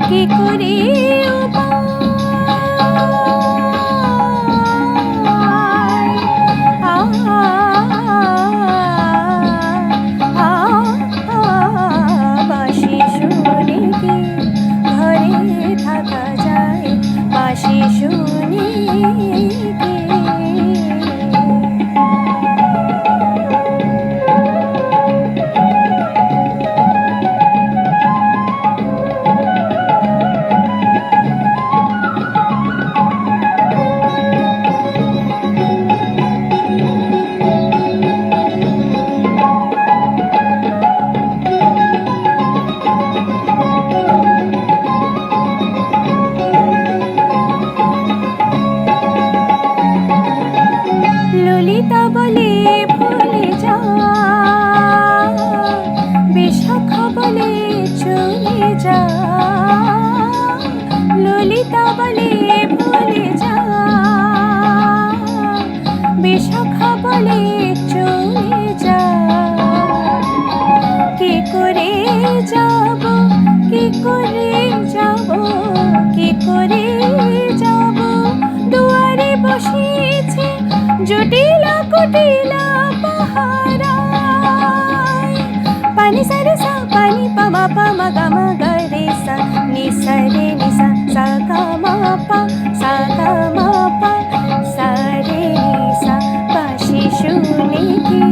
কি করে বাঁশি শুনে কি ঘরে থাকা যায়, বাঁশি শুনে কি ললিতা বলে ভুলে যা, বিশাখা বলে চলে যা। ললিতা বলে ভুলে যা, বিশাখা বলে চলে যা। কি করে যাব, কি করে যাব, কি করে যাব, দুয়ারে বসেছে জটিলা কুটিলা পাহারায়। পানি সারে সা পানি পামা পামা গামা গরে সা নি সারে নি সা সা গামা পা সা গামা পা সারে নি সা। বাঁশি শুনে কি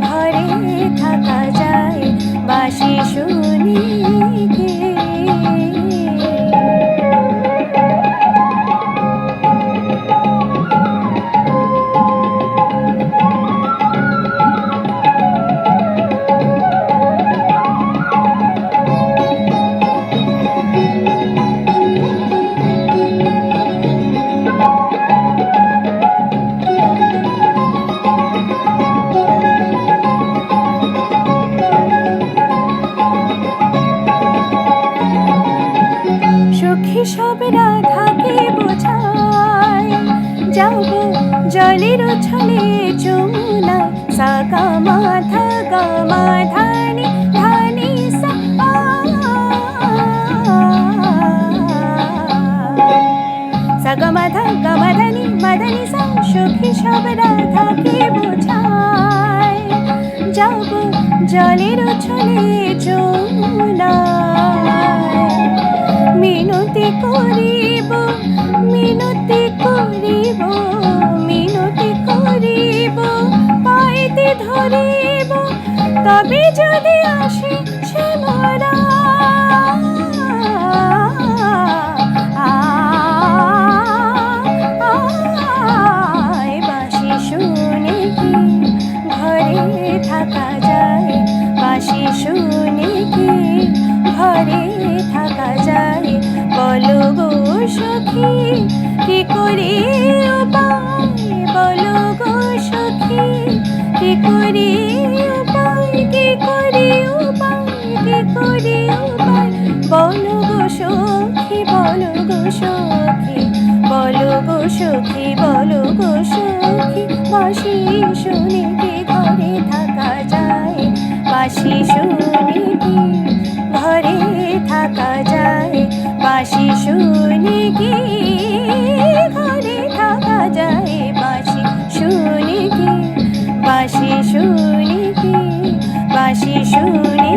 ঘরে থাকা যায়, বাঁশি শুনে কি সব রাধাকে বোঝায়, যাব জলের ছলে যমুনায়। সা গা মা ধা গা মা ধা নি সা সা গা মা ধা নি সা। সখী সব রাধাকে বোঝায়, যাব জলের ছলে যমুনায়। মিনতি করিব, মিনতি করিব, মিনতি করিব, পাইতে ধরিব, তবে যদি আসে সে মরা। বাঁশি শুনে কি ঘরে থাকা যায়, বাঁশি শুনে কি ঘরে থাকা যায়। বলো গো সখী কি করে উপায়, বলো গো সখী কি করে উপায়, কি করে উপায়, কি করে উপায়। বলো গো সখী, বলো গো সখী, বলো গো সখী, বলো গো সখী। বাঁশি শুনে কি ঘরে থাকা যায়, বাঁশি শুনে কি ঘরে থাকা যায়, বাঁশি শুনে কি ঘরে থাকা যায়। বাঁশি শুনে কি, বাঁশি শুনে কি, বাঁশি শুনে